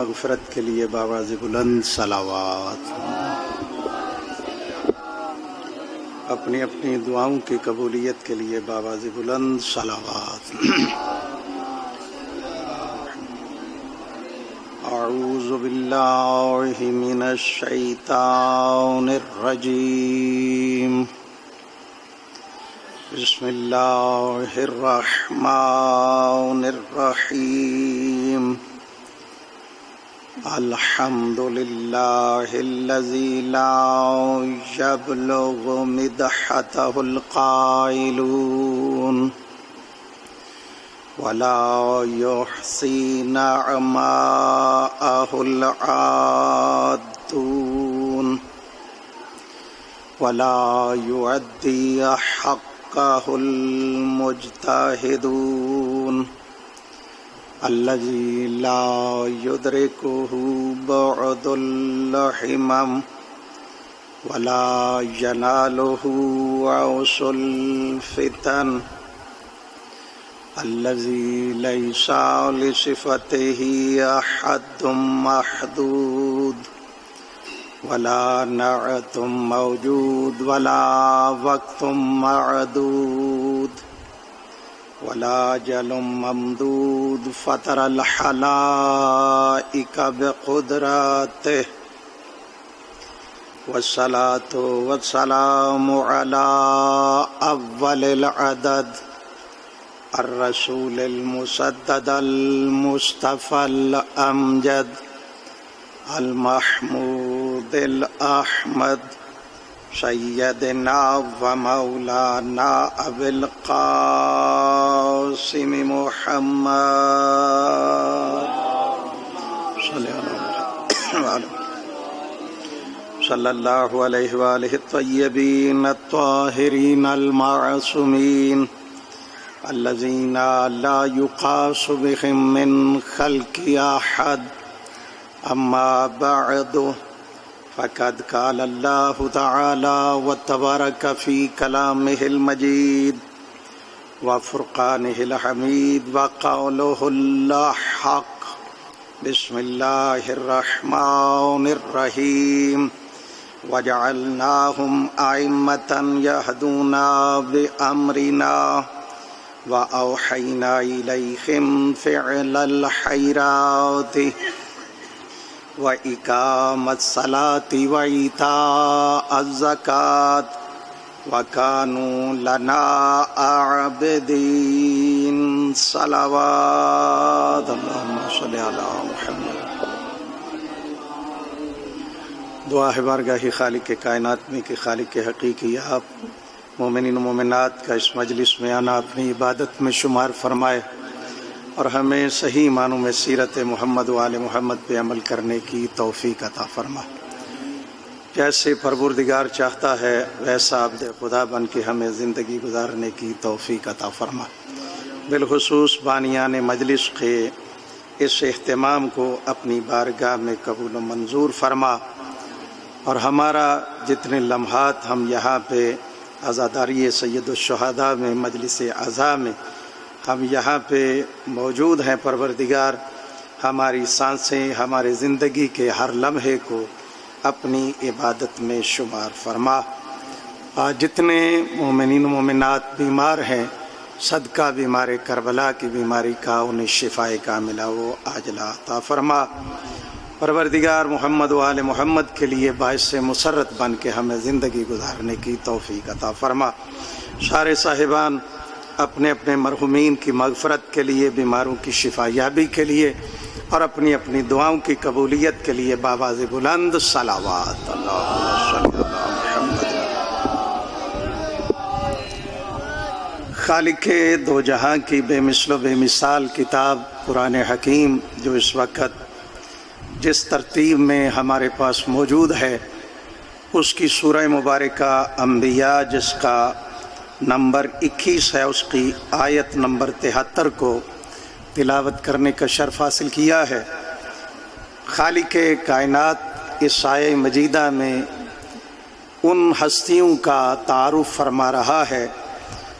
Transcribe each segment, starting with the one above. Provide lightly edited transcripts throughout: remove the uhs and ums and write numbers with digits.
مغفرت کے لیے باواز بلند صلوات، اپنی اپنی دعاؤں کی قبولیت کے لیے باواز بلند صلوات۔ اعوذ باللہ من الشیطان الرجیم، بسم اللہ الرحمن الرحیم۔ الحمد للہ الذی لا یبلغ مدحته القائلون ولا یحصی نعماءه العادون ولا یؤدی حقه المجتہدون الذي لا يدركه بعد الحمم ولا يناله عوص الفتن الذي ليس لصفته أحد محدود ولا نعت موجود ولا وقت معدود ولا جل ممدود فطر الحلائق بقدرته والصلاة والسلام على أول العدد الرسول المسدد المصطفى الأمجد المحمود الأحمد سیدنا و مولانا ابی القاسم محمد صلی اللہ علیہ وآلہ الطیبین الطاہرین المعصومین الذین لا یقاس بهم من خلق احد اما بعد فقد قال اللہ تعالی وتبارک فی کلامہ المجید وفرقانہ الحمید وقولہ الحق بسم اللہ الرحمن الرحیم وجعلناہم ائمۃ یہدون بامرنا واوحینا الیہم فعل الخیرات وَإِقَامَ الصَّلَاةِ وَإِيتَاءَ الزَّكَاةِ وَكَانُوا لَنَا عَابِدِينَ صلوات اللہم صلی علی محمد۔ دعا ہے بارگاہ خالق کائنات میں کہ خالق حقیقی آپ مومنین و مومنات کا اس مجلس میں آنا اپنی عبادت میں شمار فرمائے اور ہمیں صحیح معنوں میں سیرت محمد و آل محمد پہ عمل کرنے کی توفیق عطا فرما۔ جیسے پروردگار چاہتا ہے ویسا عبد خدا بن کے ہمیں زندگی گزارنے کی توفیق عطا فرما۔ بالخصوص بانیان مجلس کے اس اہتمام کو اپنی بارگاہ میں قبول و منظور فرما، اور ہمارا جتنے لمحات ہم یہاں پہ عزاداری سید الشہداء میں مجلس عزا میں ہم یہاں پہ موجود ہیں، پروردگار ہماری سانسیں ہمارے زندگی کے ہر لمحے کو اپنی عبادت میں شمار فرما۔ جتنے مومنین و مومنات بیمار ہیں صدقہ بیمار کربلا کی بیماری کا انہیں شفاء کاملہ و عاجلہ عطا فرما۔ پروردگار محمد و آل محمد کے لیے باعث مسرت بن کے ہمیں زندگی گزارنے کی توفیق عطا فرما۔ سارے صاحبان اپنے اپنے مرحومین کی مغفرت کے لیے، بیماروں کی شفا یابی کے لیے اور اپنی اپنی دعاؤں کی قبولیت کے لیے باواز بلند صلوات اللہم صلی علی محمد۔ خالق دو جہاں کی بے مثل و بے مثال کتاب قرآن حکیم جو اس وقت جس ترتیب میں ہمارے پاس موجود ہے، اس کی سورہ مبارکہ انبیاء جس کا نمبر 21 ہے، اس کی آیت نمبر 73 کو تلاوت کرنے کا شرف حاصل کیا ہے۔ خالق کائنات اس آیہ مجیدہ میں ان ہستیوں کا تعارف فرما رہا ہے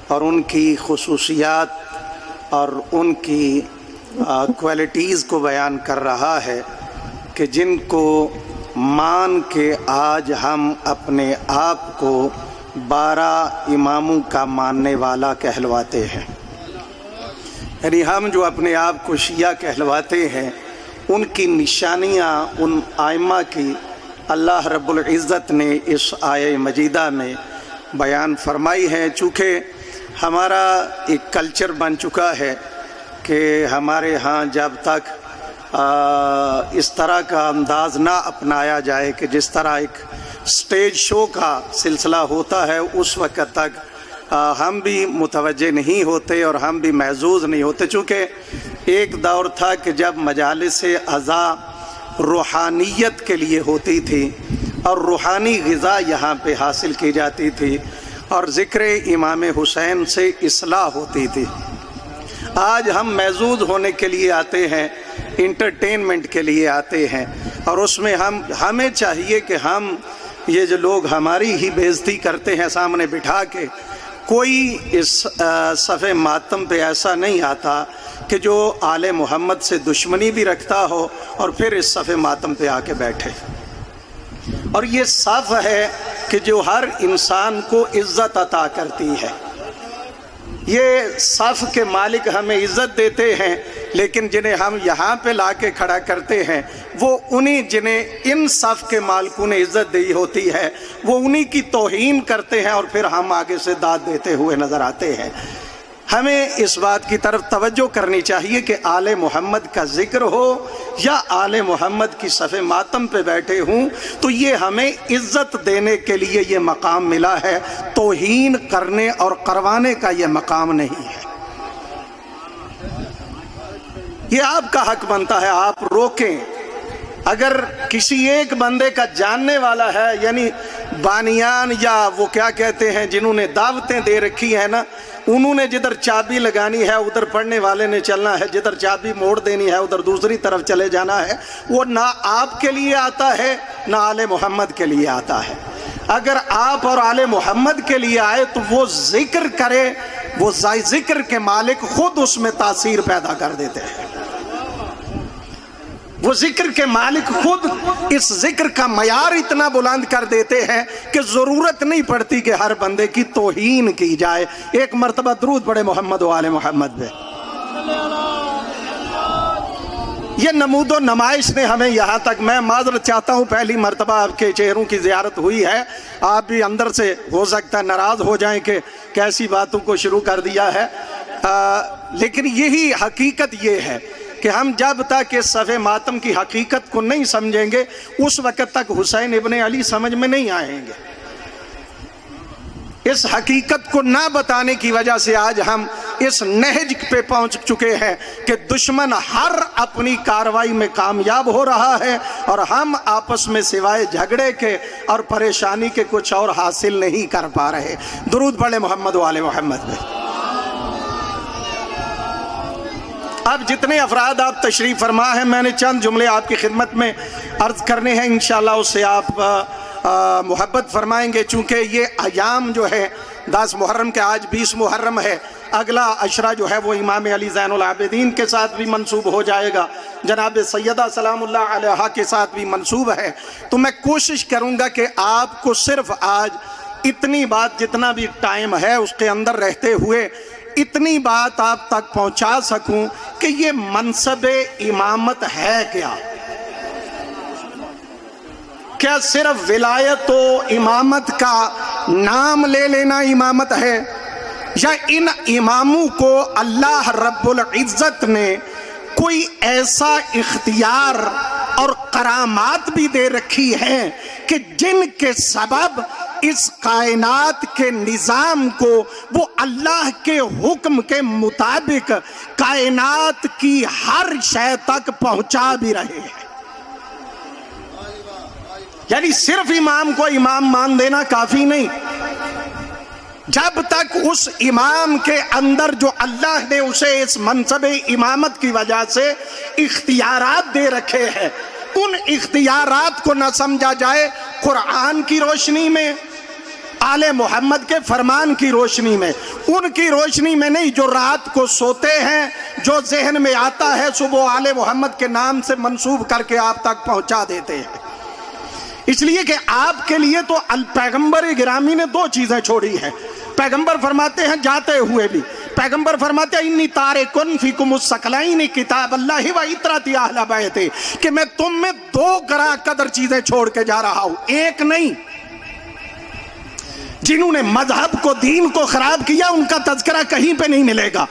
اور ان کی خصوصیات اور ان کی کوالٹیز کو بیان کر رہا ہے کہ جن کو مان کے آج ہم اپنے آپ کو 12 اماموں کا ماننے والا کہلواتے ہیں. یعنی ہم جو اپنے آپ کو شیعہ کہلواتے ہیں ان کی نشانیاں ان ائمہ کی اللہ رب العزت نے اس آیہ مجیدہ میں بیان فرمائی ہے. چونکہ ہمارا ایک کلچر بن چکا ہے کہ ہمارے ہاں جب تک اس طرح کا انداز نہ اپنایا جائے کہ جس طرح ایک سٹیج شو کا سلسلہ ہوتا ہے اس وقت تک ہم بھی متوجہ نہیں ہوتے اور ہم بھی محظوظ نہیں ہوتے. چونکہ ایک دور تھا کہ جب مجالس عزا روحانیت کے لیے ہوتی تھی اور روحانی غذا یہاں پہ حاصل کی جاتی تھی اور ذکر امام حسین سے اصلاح ہوتی تھی. آج ہم محظوظ ہونے کے لیے آتے ہیں، انٹرٹینمنٹ کے لیے آتے ہیں، اور اس میں ہمیں چاہیے کہ ہم یہ جو لوگ ہماری ہی بے عزتی کرتے ہیں سامنے بٹھا کے، کوئی اس صف ماتم پہ ایسا نہیں آتا کہ جو آل محمد سے دشمنی بھی رکھتا ہو اور پھر اس صف ماتم پہ آ کے بیٹھے. اور یہ صف ہے کہ جو ہر انسان کو عزت عطا کرتی ہے. یہ صف کے مالک ہمیں عزت دیتے ہیں، لیکن جنہیں ہم یہاں پہ لا کے کھڑا کرتے ہیں وہ انہی جنہیں ان صف کے مالکوں نے عزت دی ہوتی ہے وہ انہی کی توہین کرتے ہیں اور پھر ہم آگے سے داد دیتے ہوئے نظر آتے ہیں. ہمیں اس بات کی طرف توجہ کرنی چاہیے کہ آل محمد کا ذکر ہو یا آل محمد کی صف ماتم پہ بیٹھے ہوں تو یہ ہمیں عزت دینے کے لیے یہ مقام ملا ہے، توہین کرنے اور کروانے کا یہ مقام نہیں ہے. یہ آپ کا حق بنتا ہے، آپ روکیں. اگر کسی ایک بندے کا جاننے والا ہے، یعنی بانیان یا وہ کیا کہتے ہیں جنہوں نے دعوتیں دے رکھی ہیں نا، انہوں نے جدھر چابی لگانی ہے ادھر پڑھنے والے نے چلنا ہے، جدھر چابی موڑ دینی ہے ادھر دوسری طرف چلے جانا ہے. وہ نہ آپ کے لیے آتا ہے نہ آل محمد کے لیے آتا ہے. اگر آپ اور آل محمد کے لیے آئے تو وہ ذکر کرے، وہ ذکر کے مالک خود اس میں تاثیر پیدا کر دیتے ہیں. وہ ذکر کے مالک خود اس ذکر کا معیار اتنا بلند کر دیتے ہیں کہ ضرورت نہیں پڑتی کہ ہر بندے کی توہین کی جائے. ایک مرتبہ درود پڑھے محمد و آل محمد پہ. یہ نمود و نمائش نے ہمیں یہاں تک، میں معذرت چاہتا ہوں پہلی مرتبہ آپ کے چہروں کی زیارت ہوئی ہے، آپ بھی اندر سے ہو سکتا ہے ناراض ہو جائیں کہ کیسی باتوں کو شروع کر دیا ہے، لیکن یہی حقیقت یہ ہے کہ ہم جب تک اس صف ماتم کی حقیقت کو نہیں سمجھیں گے اس وقت تک حسین ابن علی سمجھ میں نہیں آئیں گے. اس حقیقت کو نہ بتانے کی وجہ سے آج ہم اس نہج پہ پہنچ چکے ہیں کہ دشمن ہر اپنی کاروائی میں کامیاب ہو رہا ہے اور ہم آپس میں سوائے جھگڑے کے اور پریشانی کے کچھ اور حاصل نہیں کر پا رہے. درود پڑھے محمد و آل محمد پہ. اب جتنے افراد آپ تشریف فرما ہیں میں نے چند جملے آپ کی خدمت میں عرض کرنے ہیں، انشاءاللہ اس سے آپ محبت فرمائیں گے. چونکہ یہ ایام جو ہے 10 محرم کے، آج 20 محرم ہے، اگلا عشرہ جو ہے وہ امام علی زین العابدین کے ساتھ بھی منسوب ہو جائے گا، جناب سیدہ سلام اللہ علیہا کے ساتھ بھی منسوب ہے. تو میں کوشش کروں گا کہ آپ کو صرف آج اتنی بات، جتنا بھی ٹائم ہے اس کے اندر رہتے ہوئے اتنی بات آپ تک پہنچا سکوں کہ یہ منصب امامت ہے کیا. کیا صرف ولایت و امامت کا نام لے لینا امامت ہے، یا ان اماموں کو اللہ رب العزت نے کوئی ایسا اختیار اور کرامات بھی دے رکھی ہے کہ جن کے سبب اس کائنات کے نظام کو وہ اللہ کے حکم کے مطابق کائنات کی ہر شے تک پہنچا بھی رہے ہیں. یعنی صرف امام کو امام مان دینا کافی نہیں، جب تک اس امام کے اندر جو اللہ نے اسے اس منصب امامت کی وجہ سے اختیارات دے رکھے ہیں، ان اختیارات کو نہ سمجھا جائے قرآن کی روشنی میں، آل محمد کے فرمان کی روشنی میں، ان کی روشنی میں نہیں جو رات کو سوتے ہیں، جو ذہن میں آتا ہے صبح آل محمد کے نام سے منسوب کر کے آپ تک پہنچا دیتے ہیں۔ اس لیے کہ آپ کے لیے تو پیغمبر گرامی نے دو چیزیں چھوڑی ہیں۔ پیغمبر فرماتے ہیں جاتے ہوئے بھی، پیغمبر فرماتے ہیں انی تارکن فیکم الثقلین کتاب اللہ و اطرۃ اہل بیت، کہ میں تم میں دو گراں قدر چیزیں چھوڑ کے جا رہا ہوں، ایک نہیں۔ جنہوں نے مذہب کو، دین کو خراب کیا، ان کا تذکرہ کہیں پہ نہیں ملے گا۔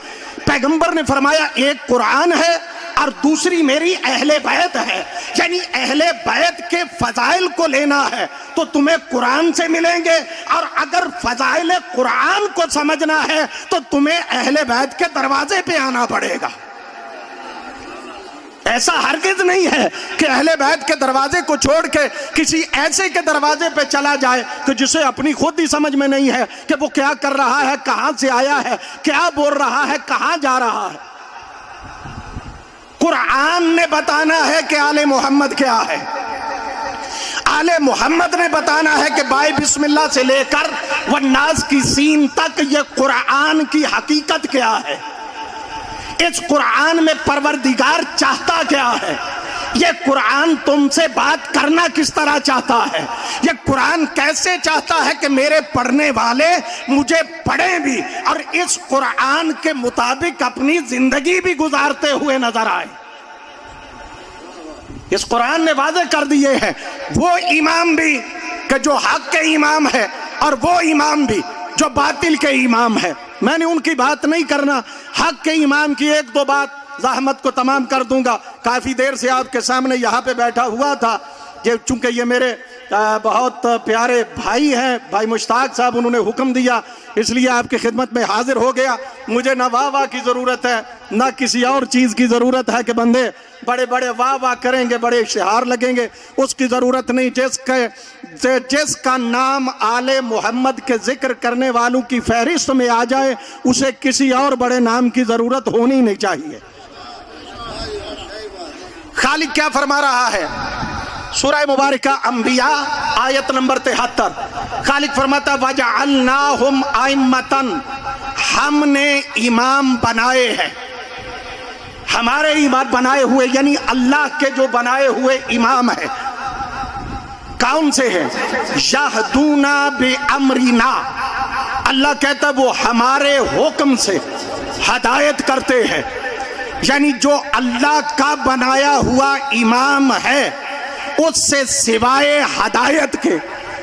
پیغمبر نے فرمایا ایک قرآن ہے اور دوسری میری اہل بیت ہے، یعنی اہل بیت کے فضائل کو لینا ہے تو تمہیں قرآن سے ملیں گے، اور اگر فضائل قرآن کو سمجھنا ہے تو تمہیں اہل بیت کے دروازے پہ آنا پڑے گا۔ ایسا ہرگز نہیں ہے کہ اہل بیت کے دروازے کو چھوڑ کے کسی ایسے کے دروازے پہ چلا جائے کہ جسے اپنی خود ہی سمجھ میں نہیں ہے کہ وہ کیا کر رہا ہے، کہاں سے آیا ہے، کیا بول رہا ہے، کہاں جا رہا ہے۔ قرآن نے بتانا ہے کہ آل محمد کیا ہے، آل محمد نے بتانا ہے کہ بائے بسم اللہ سے لے کر والناس کی سین تک یہ قرآن کی حقیقت کیا ہے، اس قرآن میں پروردگار چاہتا کیا ہے، یہ قرآن تم سے بات کرنا کس طرح چاہتا ہے، یہ قرآن کیسے چاہتا ہے کہ میرے پڑھنے والے مجھے پڑھیں بھی اور اس قرآن کے مطابق اپنی زندگی بھی گزارتے ہوئے نظر آئے۔ اس قرآن نے واضح کر دیے ہیں وہ امام بھی کہ جو حق کے امام ہے، اور وہ امام بھی جو باطل کے امام ہے۔ میں نے ان کی بات نہیں کرنا، حق کے امام کی ایک دو بات زحمت کو تمام کر دوں گا۔ کافی دیر سے آپ کے سامنے یہاں پہ بیٹھا ہوا تھا، چونکہ یہ میرے بہت پیارے بھائی ہیں، بھائی مشتاق صاحب، انہوں نے حکم دیا، اس لیے آپ کی خدمت میں حاضر ہو گیا۔ مجھے نہ واہ واہ کی ضرورت ہے، نہ کسی اور چیز کی ضرورت ہے کہ بندے بڑے بڑے واہ واہ کریں گے، بڑے اشتہار لگیں گے، اس کی ضرورت نہیں۔ جس کا نام آل محمد کے ذکر کرنے والوں کی فہرست میں آ جائے، اسے کسی اور بڑے نام کی ضرورت ہونی نہیں چاہیے۔ خالق کیا فرما رہا ہے؟ سورہ مبارکہ انبیاء آیت نمبر 73، خالق فرماتا وَجَعَلْنَاهُمْ أَئِمَّةً، ہم نے امام بنائے ہیں، ہمارے امام بنائے ہوئے، یعنی اللہ کے جو بنائے ہوئے امام ہیں، کون سے ہیں؟ یہدون بِأَمْرِنَا، اللہ کہتا ہے وہ ہمارے حکم سے ہدایت کرتے ہیں، یعنی جو اللہ کا بنایا ہوا امام ہے اس سے سوائے ہدایت کے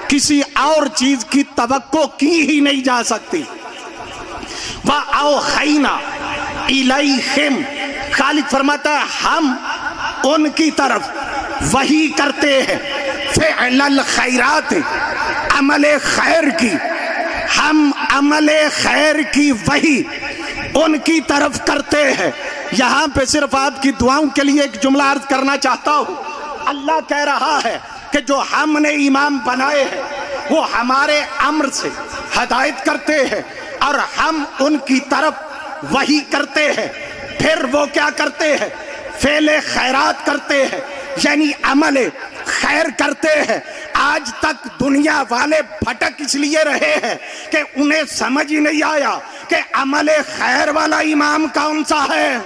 کسی اور چیز کی توقع کی ہی نہیں جا سکتی۔ وَأَوْحَيْنَا إِلَيْهِمْ، خالق فرماتا ہے ہم ان کی طرف وحی کرتے ہیں، فعل الخیرات، عمل خیر کی، ہم عمل خیر کی وحی ان کی طرف کرتے ہیں۔ یہاں پہ صرف آپ کی دعاؤں کے لیے ایک جملہ عرض کرنا چاہتا ہوں۔ اللہ کہہ رہا ہے کہ جو ہم نے امام بنائے ہیں وہ ہمارے امر سے ہدایت کرتے ہیں اور ہم ان کی طرف وحی کرتے ہیں۔ پھر وہ کیا کرتے ہیں؟ فعل خیرات کرتے ہیں، یعنی عمل خیر کرتے ہیں۔ آج تک دنیا والے بھٹک اس لیے رہے ہیں کہ انہیں سمجھ ہی نہیں آیا کہ عمل خیر والا امام کون سا ہے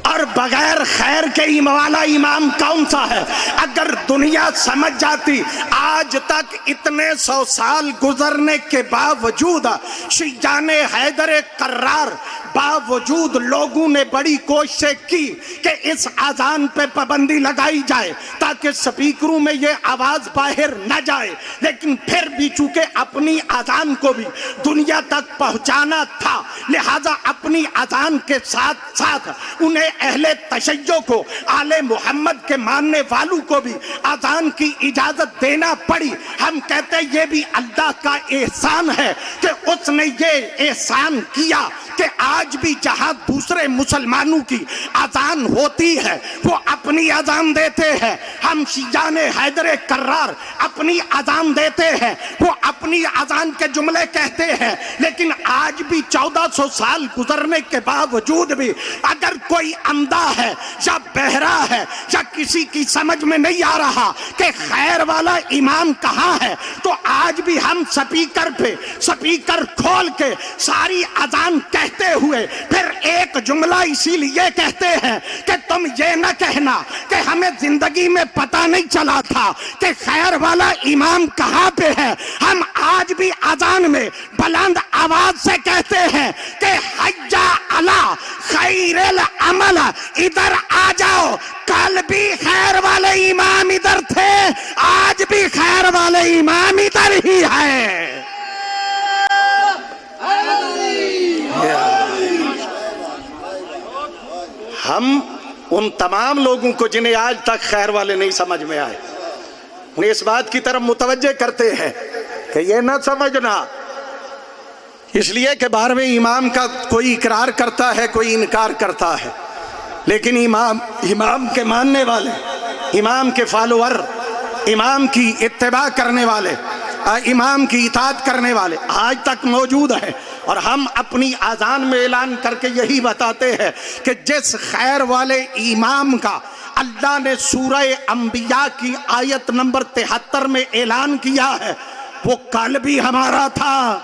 اور بغیر خیر کے والا امام کون سا ہے۔ اگر دنیا سمجھ جاتی، آج تک اتنے 100 سال گزرنے کے باوجود شیجان حیدر کرار باوجود لوگوں نے بڑی کوششیں کی کہ اس اذان پہ پابندی لگائی جائے تاکہ سپیکروں میں یہ آواز باہر نہ جائے، لیکن پھر بھی چونکہ اپنی اذان کو بھی دنیا تک پہنچانا تھا، لہذا اپنی اذان کے ساتھ ساتھ انہیں اہل تشیع کو، آل محمد کے ماننے والوں کو بھی اذان کی اجازت دینا پڑی۔ ہم کہتے ہیں یہ بھی اللہ کا احسان ہے کہ اس نے یہ احسان کیا کہ آج آج بھی جہاں دوسرے مسلمانوں کی اذان ہوتی ہے وہ اپنی اذان دیتے ہیں، ہم شیعان حیدر کرار اپنی اذان دیتے ہیں، وہ اپنی اذان کے جملے کہتے ہیں، لیکن آج بھی 1400 سال گزرنے کے باوجود بھی اگر کوئی اندھا ہے یا بہرا ہے یا کسی کی سمجھ میں نہیں آ رہا کہ خیر والا امام کہاں ہے، تو آج بھی ہم سپیکر پہ سپیکر کھول کے ساری اذان کہتے ہوئے پھر ایک جملہ اسی لیے کہتے ہیں کہ تم یہ نہ کہنا کہ ہمیں زندگی میں پتہ نہیں چلا تھا کہ خیر والا امام کہاں پہ ہے۔ ہم آج بھی اذان میں بلند آواز سے کہتے ہیں کہ حج علی خیر العمل، ادھر آ جاؤ، کل بھی خیر والے امام ادھر تھے، آج بھی خیر والے امام ادھر ہی ہے۔ ہم ان تمام لوگوں کو جنہیں آج تک خیر والے نہیں سمجھ میں آئے انہیں اس بات کی طرف متوجہ کرتے ہیں کہ یہ نہ سمجھنا، اس لیے کہ 12ویں امام کا کوئی اقرار کرتا ہے کوئی انکار کرتا ہے، لیکن امام کے ماننے والے، امام کے فالوور، امام کی اتباع کرنے والے، امام کی اطاعت کرنے والے آج تک موجود ہیں۔ اور ہم اپنی اذان میں اعلان کر کے یہی بتاتے ہیں کہ جس خیر والے امام کا اللہ نے سورہ انبیاء کی آیت نمبر 73 میں اعلان کیا ہے وہ کل بھی ہمارا تھا،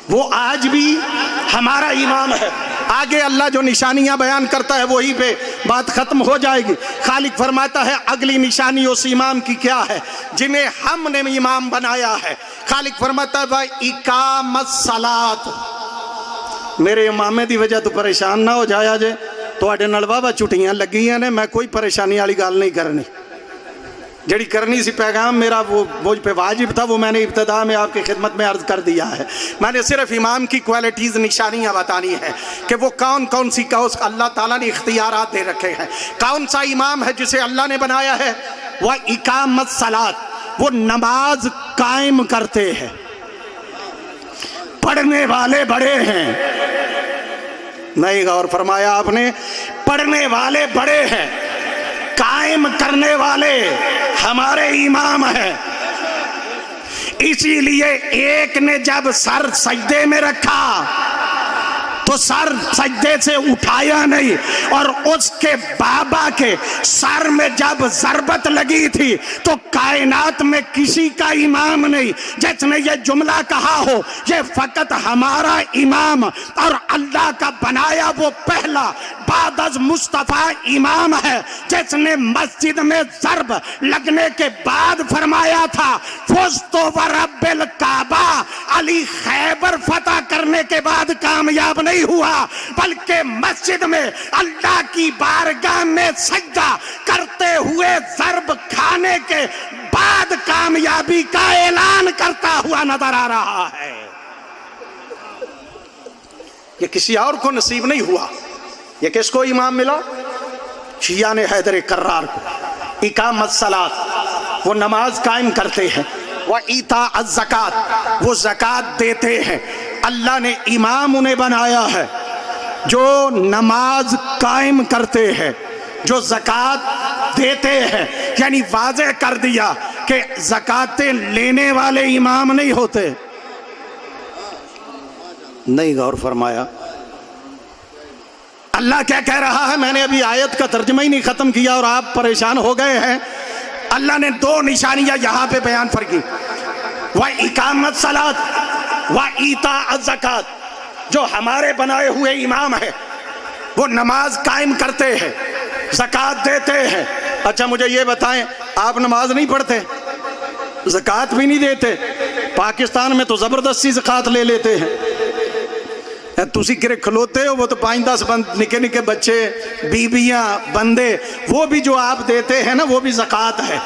وہ آج بھی ہمارا امام ہے۔ آگے اللہ جو نشانیاں بیان کرتا ہے وہی پہ بات ختم ہو جائے گی۔ خالق فرماتا ہے اگلی نشانی اس امام کی کیا ہے جنہیں ہم نے امام بنایا ہے۔ خالق فرماتا ہے اقامت الصلاۃ، میرے امامے دی وجہ تو پریشان نہ ہو جایا جے، تواڈے نال بابا چھٹیاں لگیاں نے، میں کوئی پریشانی والی گل نہیں کرنی، جڑی کرنی سی پیغام میرا وہ مجھ پہ واجب تھا، وہ میں نے ابتدا میں آپ کی خدمت میں عرض کر دیا ہے۔ میں نے صرف امام کی کوالٹیز نشانیاں بتانی ہیں کہ وہ کون کون سی کا اللہ تعالیٰ نے اختیارات دے رکھے ہیں۔ کون سا امام ہے جسے اللہ نے بنایا ہے؟ وہ اقامت صلاۃ، وہ نماز قائم کرتے ہیں، پڑھنے والے بڑے ہیں، نہیں غور فرمایا آپ نے، پڑھنے والے بڑے ہیں، قائم کرنے والے ہمارے امام ہیں۔ اسی لیے ایک نے جب سر سجدے میں رکھا تو سر سجدے سے اٹھایا نہیں، اور اس کے بابا کے سر میں جب ضربت لگی تھی تو کائنات میں کسی کا امام نہیں جس نے یہ جملہ کہا ہو یہ فقط ہمارا امام اور اللہ کا بنایا وہ پہلا بعد از مصطفیٰ امام ہے جس نے مسجد میں ضرب لگنے کے بعد فرمایا تھا فزت ورب الکعبہ۔ علی خیبر فتح کرنے کے بعد کامیاب نہیں ہوا بلکہ مسجد میں اللہ کی بارگاہ میں سجدہ کرتے ہوئے ضرب کھانے کے بعد کامیابی کا اعلان کرتا ہوا نظر آ رہا ہے۔ یہ کسی اور کو نصیب نہیں ہوا، یہ کس کو امام ملا؟ شیعان حیدر کرار کو۔ اقامت الصلاۃ، وہ نماز قائم کرتے ہیں، وَإِيتَاءَ الزَّكَاةِ، وہ زکوٰۃ دیتے ہیں۔ اللہ نے امام انہیں بنایا ہے جو نماز قائم کرتے ہیں، جو زکوٰۃ دیتے ہیں، یعنی واضح کر دیا کہ زکوٰۃیں لینے والے امام نہیں ہوتے۔ نہیں غور فرمایا اللہ کیا کہہ رہا ہے؟ میں نے ابھی آیت کا ترجمہ ہی نہیں ختم کیا اور آپ پریشان ہو گئے ہیں۔ اللہ نے دو نشانیاں یہاں پہ بیان فرمائی، وَإِقَامَتِ الصَّلَاةِ وَإِيتَاءَ الزَّكَاةِ، جو ہمارے بنائے ہوئے امام ہیں وہ نماز قائم کرتے ہیں، زکوٰۃ دیتے ہیں۔ اچھا مجھے یہ بتائیں، آپ نماز نہیں پڑھتے، زکوٰۃ بھی نہیں دیتے، پاکستان میں تو زبردستی زکوٰۃ لے لیتے ہیں، تسی کرے کھلوتے ہو، وہ تو 5-10 نکے نکے بچے، بیویاں، بندے، وہ بھی جو آپ دیتے ہیں نا وہ بھی زکوٰۃ ہے۔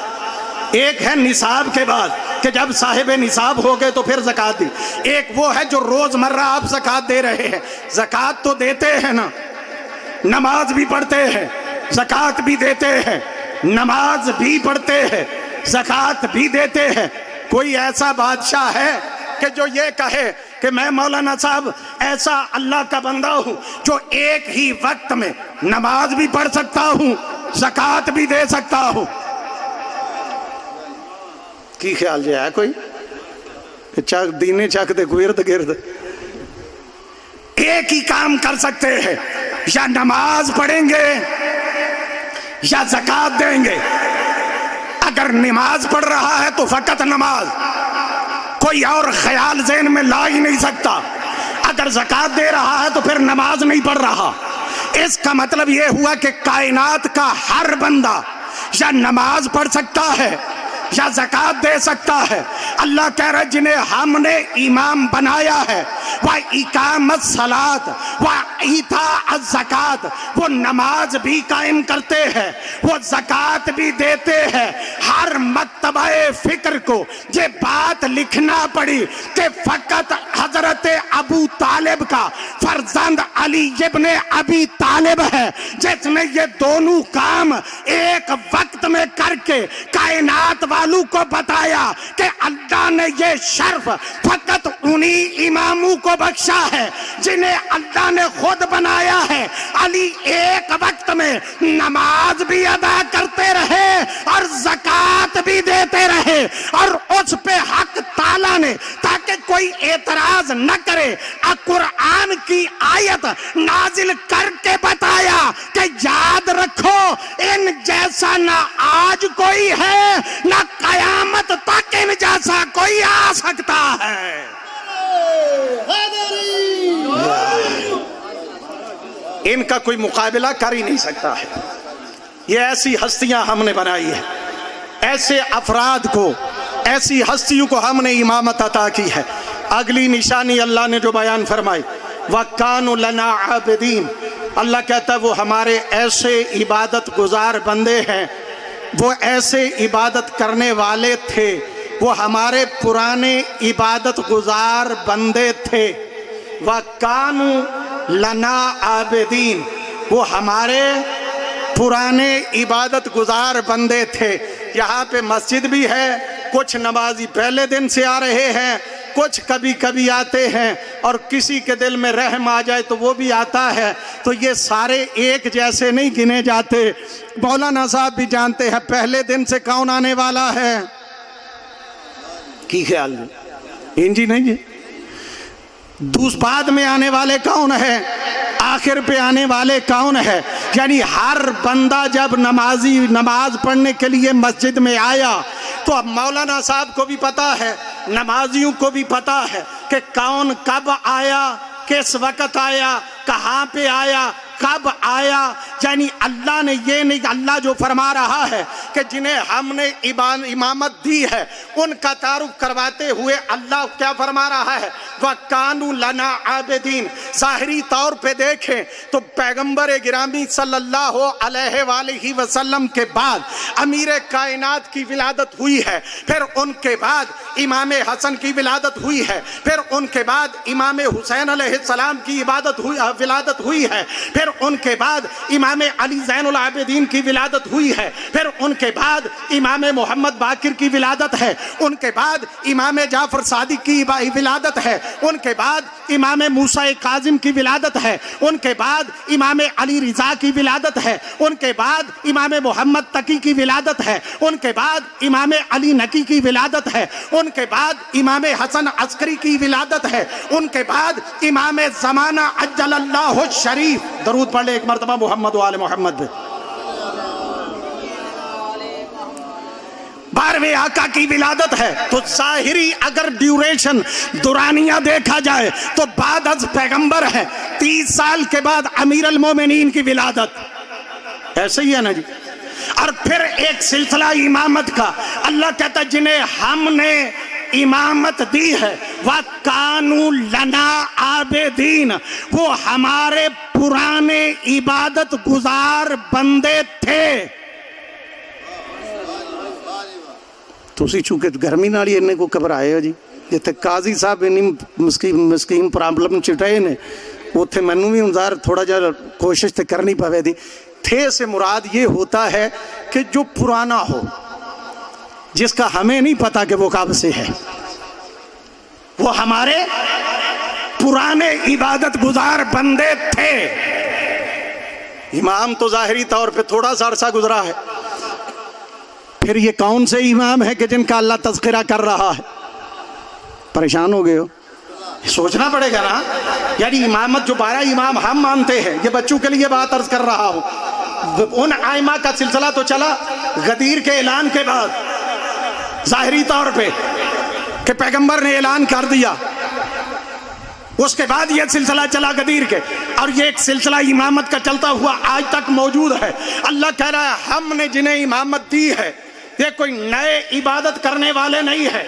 ایک ہے نصاب کے بعد کہ جب صاحب نصاب ہو گئے تو پھر زکوٰۃ دی، ایک وہ ہے جو روز مرہ آپ زکوٰۃ دے رہے ہیں۔ زکوٰۃ تو دیتے ہیں نا، نماز بھی پڑھتے ہیں، زکوٰۃ بھی دیتے ہیں، نماز بھی پڑھتے ہیں، زکوٰۃ بھی دیتے ہیں۔ کوئی ایسا بادشاہ ہے کہ جو یہ کہے کہ میں مولانا صاحب ایسا اللہ کا بندہ ہوں جو ایک ہی وقت میں نماز بھی پڑھ سکتا ہوں، زکوٰۃ بھی دے سکتا ہوں۔ کی خیال جی ہے کوئی دینے چک دے گرد گرد ایک ہی کام کر سکتے ہیں، یا نماز پڑھیں گے یا زکوٰۃ دیں گے۔ اگر نماز پڑھ رہا ہے تو فقط نماز، کوئی اور خیال ذہن میں لا ہی نہیں سکتا۔ اگر زکوٰۃ دے رہا ہے تو پھر نماز نہیں پڑھ رہا۔ اس کا مطلب یہ ہوا کہ کائنات کا ہر بندہ یا نماز پڑھ سکتا ہے یا زکوٰۃ دے سکتا ہے۔ اللہ کہہ رہا ہے جنہیں ہم نے امام بنایا ہے، وَإِقَامَ الصَّلَاةِ وَإِيتَاءَ الزَّكَاةِ، وہ نماز بھی قائم کرتے ہیں، وہ زکوٰۃ بھی دیتے ہیں۔ ہر مکتبہ فکر کو یہ بات لکھنا پڑی کہ فقط حضرت ابو طالب کا فرزند علی ابن ابی طالب ہے جس نے یہ دونوں کام ایک وقت میں کر کے کائنات والوں کو بتایا کہ اللہ نے یہ شرف فقط انہی اماموں کو بخشا ہے جنہیں اللہ نے خود بنایا ہے۔ علی ایک وقت میں نماز بھی ادا کرتے رہے اور زکوٰۃ بھی دیتے رہے، اور اس پہ حق تعالیٰ نے تاکہ کوئی اعتراض نہ کرے قرآن کی آیت نازل کر کے بتایا کہ یاد رکھو ان جیسا نہ آج کوئی ہے نہ قیامت تک ان جیسا کوئی آ سکتا ہے۔ ان کا کوئی مقابلہ کر ہی نہیں سکتا ہے۔ یہ ایسی ہستیاں ہم نے بنائی ہے، ایسے افراد کو، ایسی ہستیوں کو ہم نے امامت عطا کی ہے۔ اگلی نشانی اللہ نے جو بیان فرمائی وَكَانُوا لَنَا عَابِدِينَ، اللہ کہتا ہے وہ ہمارے ایسے عبادت گزار بندے ہیں، وہ ایسے عبادت کرنے والے تھے، وہ ہمارے پرانے عبادت گزار بندے تھے۔ وَكَانُوا لَنَا عَابِدِينَ، وہ ہمارے پرانے عبادت گزار بندے تھے۔ یہاں پہ مسجد بھی ہے، کچھ نمازی پہلے دن سے آ رہے ہیں، کچھ کبھی کبھی آتے ہیں، اور کسی کے دل میں رحم آ جائے تو وہ بھی آتا ہے۔ تو یہ سارے ایک جیسے نہیں گنے جاتے۔ مولانا صاحب بھی جانتے ہیں پہلے دن سے کون آنے والا ہے، کی خیال جی؟ انجی نہیں جی؟ بعد میں آنے والے کون ہیں، آخر پہ آنے والے کون ہے؟ یعنی ہر بندہ جب نمازی نماز پڑھنے کے لیے مسجد میں آیا تو اب مولانا صاحب کو بھی پتا ہے، نمازیوں کو بھی پتا ہے کہ کون کب آیا، کس وقت آیا، کہاں پہ آیا، کب آیا۔ یعنی اللہ نے یہ نہیں، اللہ جو فرما رہا ہے کہ جنہیں ہم نے امامت دی ہے ان کا تعارف کرواتے ہوئے اللہ کیا فرما رہا ہے وَكَانُوا لَنَا عَابِدِينَ۔ ظاہری طور پہ دیکھیں تو پیغمبر گرامی صلی اللہ علیہ وآلہ وسلم کے بعد امیر کائنات کی ولادت ہوئی ہے، پھر ان کے بعد امام حسن کی ولادت ہوئی ہے، پھر ان کے بعد امام حسین علیہ السلام کی ولادت ہوئی ہے، پھر ان کے بعد امام علی زین العابدین کی ولادت ہوئی ہے، پھر ان کے بعد امام محمد باقر کی ولادت ہے، ان کے بعد امام جعفر صادق کی ولادت ہے، ان کے بعد امام موسیٰ کاظم کی ولادت ہے، ان کے بعد امام علی رضا کی ولادت ہے، ان کے بعد امام محمد تقی کی ولادت ہے، ان کے بعد امام علی نقی کی ولادت ہے، ان کے بعد امام حسن عسکری کی ولادت ہے، ان کے بعد امام زمانہ عجل اللہ الشریف، درود پڑھ لے ایک مرتبہ محمد و آل محمد پہ، 12ویں آقا کی ولادت ہے۔ تو ظاہری اگر ڈیوریشن دورانیہ دیکھا جائے تو بعد از پیغمبر ہے، 30 سال کے بعد امیر المومنین کی ولادت، ایسے ہی ہے نا جی۔ اور پھر ایک سلسلہ امامت کا، اللہ کہتا ہے جنہیں ہم نے امامت دی ہے وَكَانُوا لَنَا عَابِدِينَ، وہ ہمارے پرانے عبادت گزار بندے تھے۔ تسی چونکہ گرمی نالی انہیں کو گھبرائے ہو جی، جتنے قاضی صاحب انہیں مسکین پرابلم چٹائے نے اتنے مینوں بھی انظار تھوڑا جا کوشش تے کرنی پوے دی۔ تھے سے مراد یہ ہوتا ہے کہ جو پرانا ہو، جس کا ہمیں نہیں پتا کہ وہ کب سے ہے، وہ ہمارے پرانے عبادت گزار بندے تھے۔ امام تو ظاہری طور پہ تھوڑا سا عرصہ گزرا ہے، پھر یہ کون سے امام ہے کہ جن کا اللہ تذکرہ کر رہا ہے؟ پریشان ہو گئے ہو؟ سوچنا پڑے گا نا، یعنی امامت جو 12 امام ہم مانتے ہیں، یہ بچوں کے لیے بات عرض کر رہا ہوں، ان ائمہ کا سلسلہ تو چلا غدیر کے اعلان کے بعد ظاہری طور پہ کہ پیغمبر نے اعلان کر دیا، اس کے بعد یہ سلسلہ چلا غدیر کے، اور یہ ایک سلسلہ امامت کا چلتا ہوا آج تک موجود ہے۔ اللہ کہہ رہا ہے ہم نے جنہیں امامت دی ہے یہ کوئی نئے عبادت کرنے والے نہیں ہے،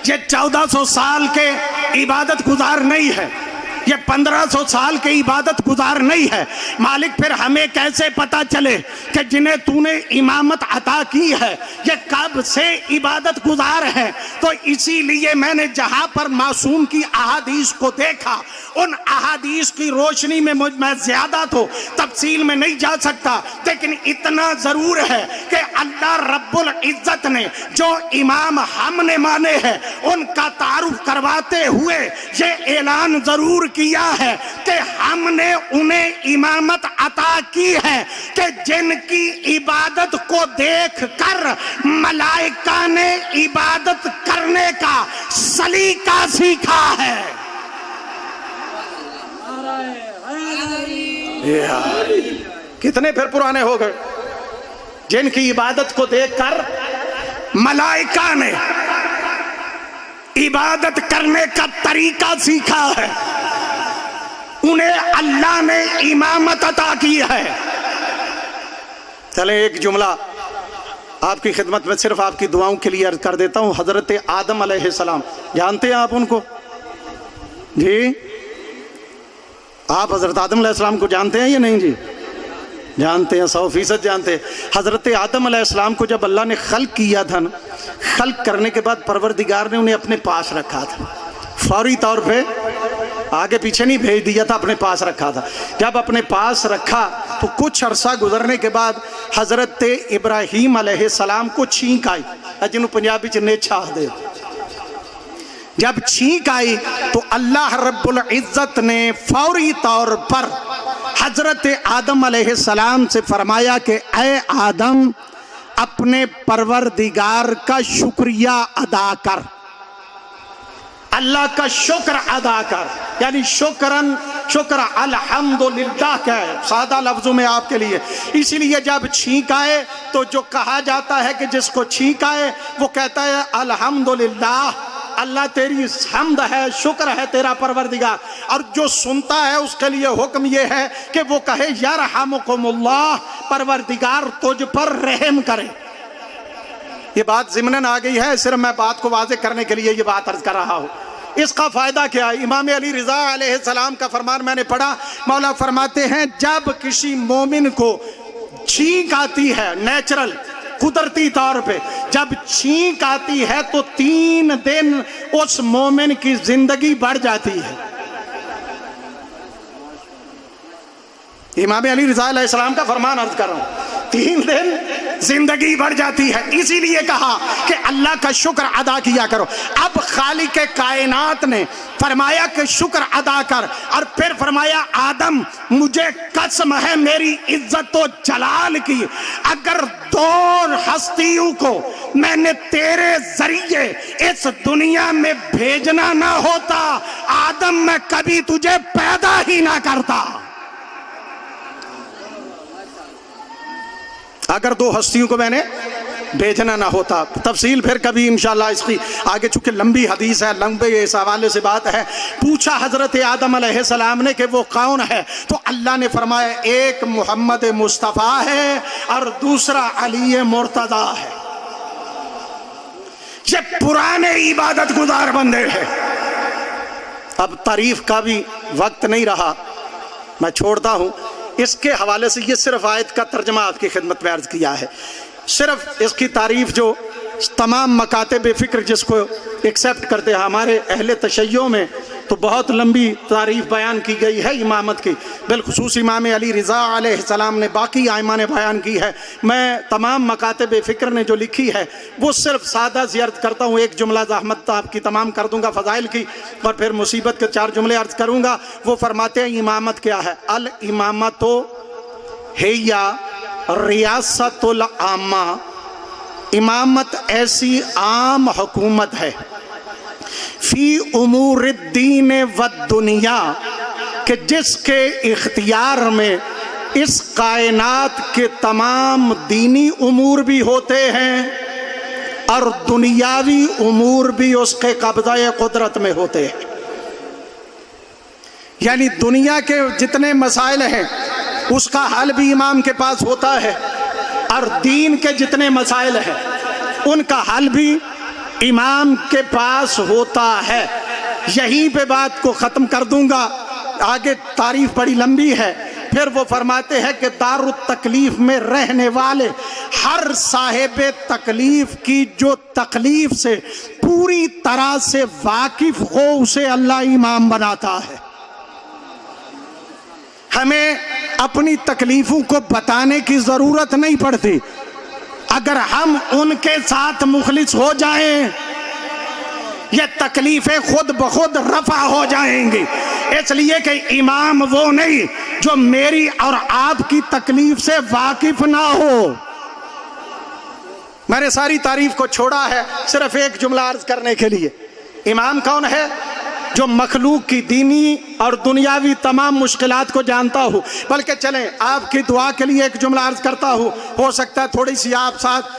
یہ 1400 سال کے عبادت گزار نہیں ہے، یہ 1500 سال کے عبادت گزار نہیں ہے۔ مالک پھر ہمیں کیسے پتا چلے کہ جنہیں تو نے امامت عطا کی ہے یہ کب سے عبادت گزار ہے؟ تو اسی لیے میں نے جہاں پر معصوم کی احادیث کو دیکھا، ان احادیث کی روشنی میں میں زیادہ تو تفصیل میں نہیں جا سکتا، لیکن اتنا ضرور ہے کہ اللہ رب العزت نے جو امام ہم نے مانے ہیں ان کا تعارف کرواتے ہوئے یہ اعلان ضرور کیا ہے کہ ہم نے انہیں امامت عطا کی ہے کہ جن کی عبادت کو دیکھ کر ملائکہ نے عبادت کرنے کا سلیقہ سیکھا ہے۔ کتنے پھر پرانے ہو گئے جن کی عبادت کو دیکھ کر ملائکہ نے عبادت کرنے کا طریقہ سیکھا ہے، انہیں اللہ نے امامت عطا کی ہے۔ چلیں ایک جملہ آپ کی خدمت میں صرف آپ کی دعاؤں کے لیے عرض کر دیتا ہوں۔ حضرت آدم علیہ السلام جانتے ہیں آپ ان کو؟ جی آپ حضرت آدم علیہ السلام کو جانتے ہیں یا نہیں؟ جی جانتے ہیں، 100% جانتے ہیں۔ حضرت آدم علیہ السلام کو جب اللہ نے خلق کیا تھا نا، خلق کرنے کے بعد پروردگار نے انہیں اپنے پاس رکھا تھا، فوری طور پہ آگے پیچھے نہیں بھیج دیا تھا، اپنے پاس رکھا تھا۔ جب اپنے پاس رکھا تو کچھ عرصہ گزرنے کے بعد حضرت ابراہیم علیہ السلام کو چھینک آئی، جنہوں پنجابی چنے چھاہ دے، جب چھینک آئی تو اللہ رب العزت نے فوری طور پر حضرت آدم علیہ السلام سے فرمایا کہ اے آدم اپنے پروردگار کا شکریہ ادا کر، اللہ کا شکر ادا کر، یعنی شکر الحمدللہ کا ہے سادہ لفظوں میں آپ کے لیے۔ اسی لیے جب چھینک آئے تو جو کہا جاتا ہے کہ جس کو چھینک آئے وہ کہتا ہے الحمدللہ، اللہ تیری حمد ہے، شکر ہے تیرا پروردگار، اور جو سنتا ہے اس کے لیے حکم یہ ہے کہ وہ کہے یرحمکم اللہ، پروردگار تجھ پر رحم کرے۔ یہ بات ضمناً آ گئی ہے، صرف میں بات کو واضح کرنے کے لیے یہ بات عرض کر رہا ہوں۔ اس کا فائدہ کیا ہے؟ امام علی رضا علیہ السلام کا فرمان میں نے پڑھا، مولا فرماتے ہیں جب کسی مومن کو چھینک آتی ہے، نیچرل قدرتی طور پہ جب چھینک آتی ہے تو 3 دن اس مومن کی زندگی بڑھ جاتی ہے۔ امام علی رضا علیہ السلام کا فرمان عرض کر رہا ہوں، 3 دن زندگی بڑھ جاتی ہے۔ اسی لیے کہا کہ اللہ کا شکر ادا کیا کرو۔ اب خالق کائنات نے فرمایا کہ شکر ادا کر، اور پھر فرمایا آدم مجھے قسم ہے میری عزت و جلال کی، اگر 2 ہستیوں کو میں نے تیرے ذریعے اس دنیا میں بھیجنا نہ ہوتا آدم میں کبھی تجھے پیدا ہی نہ کرتا۔ اگر 2 ہستیوں کو میں نے بھیجنا نہ ہوتا۔ تفصیل پھر کبھی انشاءاللہ اس کی آگے، چونکہ لمبی حدیث ہے، لمبے اس حوالے سے بات ہے۔ پوچھا حضرت آدم علیہ السلام نے کہ وہ کون ہے، تو اللہ نے فرمایا ایک محمد مصطفیٰ ہے اور دوسرا علی مرتضیٰ ہے۔ یہ پرانے عبادت گزار بندے ہیں۔ اب تعریف کا بھی وقت نہیں رہا، میں چھوڑتا ہوں۔ اس کے حوالے سے یہ صرف آیت کا ترجمہ آپ کی خدمت میں عرض کیا ہے، صرف اس کی تعریف جو تمام مکاتب فکر جس کو ایکسیپٹ کرتے ہیں، ہمارے اہل تشیع میں تو بہت لمبی تعریف بیان کی گئی ہے امامت کی، بالخصوص امام علی رضا علیہ السلام نے، باقی ائمہ نے بیان کی ہے۔ میں تمام مکاتب فکر نے جو لکھی ہے وہ صرف سادہ سی عرض کرتا ہوں، ایک جملہ زحمت آپ کی تمام کر دوں گا فضائل کی، اور پھر مصیبت کے 4 جملے عرض کروں گا۔ وہ فرماتے ہیں امامت کیا ہے؟ الامامت ہی ریاست العامہ، امامت ایسی عام حکومت ہے فی امور الدین والدنیا کہ جس کے اختیار میں اس کائنات کے تمام دینی امور بھی ہوتے ہیں اور دنیاوی امور بھی اس کے قبضہ قدرت میں ہوتے ہیں۔ یعنی دنیا کے جتنے مسائل ہیں اس کا حل بھی امام کے پاس ہوتا ہے، اور دین کے جتنے مسائل ہیں ان کا حل بھی امام کے پاس ہوتا ہے۔ یہیں پہ بات کو ختم کر دوں گا، آگے تعریف بڑی لمبی ہے۔ پھر وہ فرماتے ہیں کہ دار التکلیف میں رہنے والے ہر صاحب تکلیف کی جو تکلیف سے پوری طرح سے واقف ہو اسے اللہ امام بناتا ہے۔ ہمیں اپنی تکلیفوں کو بتانے کی ضرورت نہیں پڑتی، اگر ہم ان کے ساتھ مخلص ہو جائیں یہ تکلیفیں خود بخود رفع ہو جائیں گی۔ اس لیے کہ امام وہ نہیں جو میری اور آپ کی تکلیف سے واقف نہ ہو۔ میں نے ساری تعریف کو چھوڑا ہے صرف ایک جملہ عرض کرنے کے لیے۔ امام کون ہے؟ جو مخلوق کی دینی اور دنیاوی تمام مشکلات کو جانتا ہوں۔ بلکہ چلیں آپ کی دعا کے لیے ایک جملہ عرض کرتا ہوں، ہو سکتا ہے تھوڑی سی آپ ساتھ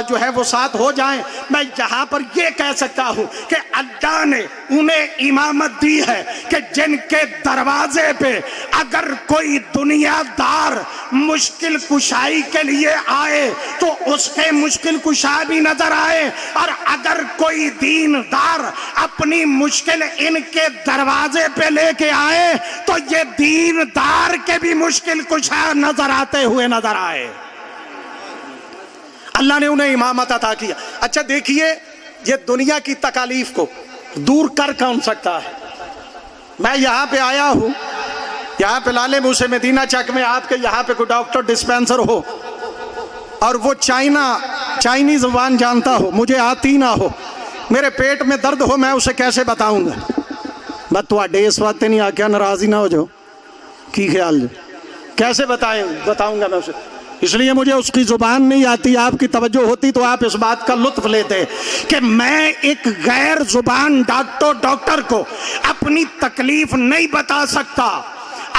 جو ہے وہ ساتھ ہو جائیں۔ میں یہاں پر یہ کہہ سکتا ہوں کہ اللہ نے انہیں امامت دی ہے کہ جن کے دروازے پہ اگر کوئی دنیا دار مشکل کشائی کے لیے آئے تو اس کے مشکل کشا بھی نظر آئے، اور اگر کوئی دین دار اپنی مشکل ان کے دروازے پہ لے کے آئے تو یہ دین دار کے بھی مشکل کشا نظر آتے ہوئے نظر آئے۔ اللہ نے انہیں امامت عطا کیا۔ اچھا دیکھیے، یہ دنیا کی تکالیف کو دور کر کون سکتا ہے؟ میں یہاں پہ آیا ہوں، یہاں پہ لالے منہ سے مدینہ چک میں آپ کے یہاں پہ کوئی ڈاکٹر ڈسپینسر ہو اور وہ چائنی زبان جانتا ہو، مجھے آتی نہ ہو، میرے پیٹ میں درد ہو، میں اسے کیسے بتاؤں گا؟ بس تواڈے اس وقت نہیں آکیا ناراضی نہ ہو جاؤ، کی خیال جو کیسے بتاؤں گا میں اسے؟ اس لیے مجھے اس کی زبان نہیں آتی۔ آپ کی توجہ ہوتی تو آپ اس بات کا لطف لیتے کہ میں ایک غیر زبان ڈاکٹر کو اپنی تکلیف نہیں بتا سکتا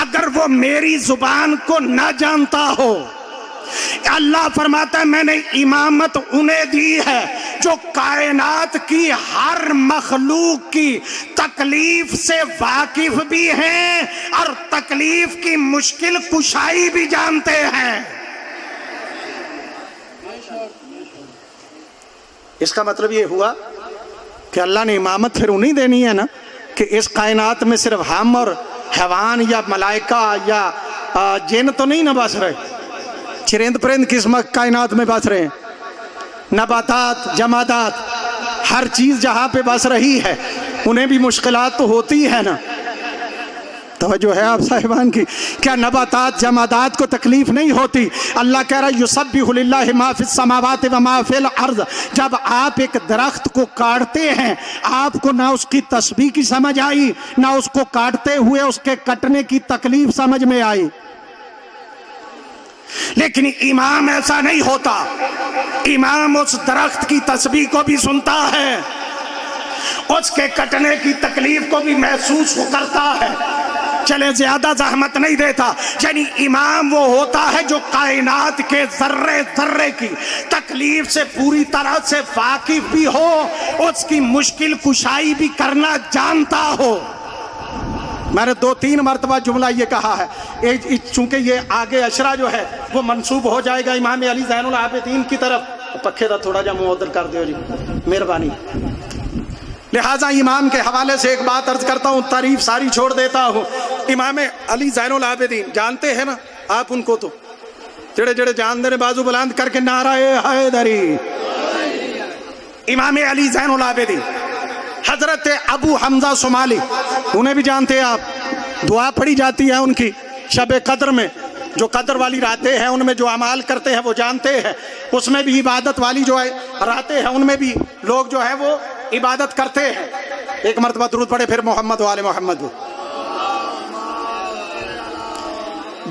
اگر وہ میری زبان کو نہ جانتا ہو۔ اللہ فرماتا ہے میں نے امامت انہیں دی ہے جو کائنات کی ہر مخلوق کی تکلیف سے واقف بھی ہیں اور تکلیف کی مشکل کشائی بھی جانتے ہیں۔ اس کا مطلب یہ ہوا کہ اللہ نے امامت پھر انہیں دینی ہے نا کہ اس کائنات میں صرف ہم اور حیوان یا ملائکہ یا جن تو نہیں نہ بس رہے، چرند پرند کس کائنات میں بس رہے ہیں، نباتات، جمادات، ہر چیز جہاں پہ بس رہی ہے انہیں بھی مشکلات تو ہوتی ہے نا۔ توجہ ہے آپ صاحبان کی؟ کیا نباتات جمادات کو تکلیف نہیں ہوتی؟ اللہ کہہ رہا ہے یسبح للہ ما فی السماوات و ما فی الارض۔ جب آپ ایک درخت کو کاٹتے ہیں آپ کو نہ اس کی تسبیح کی سمجھ آئی نہ اس کو کاٹتے ہوئے اس کے کٹنے کی تکلیف سمجھ میں آئی، لیکن امام ایسا نہیں ہوتا۔ امام اس درخت کی تسبیح کو بھی سنتا ہے، اس کے کٹنے کی تکلیف کو بھی محسوس کرتا ہے۔ چلے زیادہ زحمت نہیں دیتا، یعنی امام وہ ہوتا ہے جو کائنات کے ذرے ذرے کی تکلیف سے پوری طرح سے واقف بھی ہو، اس کی مشکل کشائی بھی کرنا جانتا ہو۔ میں نے 2-3 مرتبہ جملہ یہ کہا ہے، چونکہ یہ آگے اشرا جو ہے وہ منسوب ہو جائے گا امام علی زین العابدین کی طرف۔ پکھے دا تھوڑا جا معدل کر دیو جی، مہربانی۔ لہٰذا امام کے حوالے سے ایک بات عرض کرتا ہوں، تعریف ساری چھوڑ دیتا ہوں۔ امام علی زین العابدین جانتے ہیں نا آپ ان کو، تو جڑے جڑے جانتے ہیں بازو بلند کر کے نعرہ حیدری۔ امام علی زین العابدین حضرت ابو حمزہ صومالی، انہیں بھی جانتے ہیں آپ، دعا پڑھی جاتی ہے ان کی شب قدر میں، جو قدر والی راتیں ہیں ان میں جو اعمال کرتے ہیں وہ جانتے ہیں، اس میں بھی عبادت والی جو ہے راتیں ہیں ان میں بھی لوگ جو ہے وہ عبادت کرتے ہیں۔ ایک مرتبہ درود پڑھے پھر محمد و آل محمد۔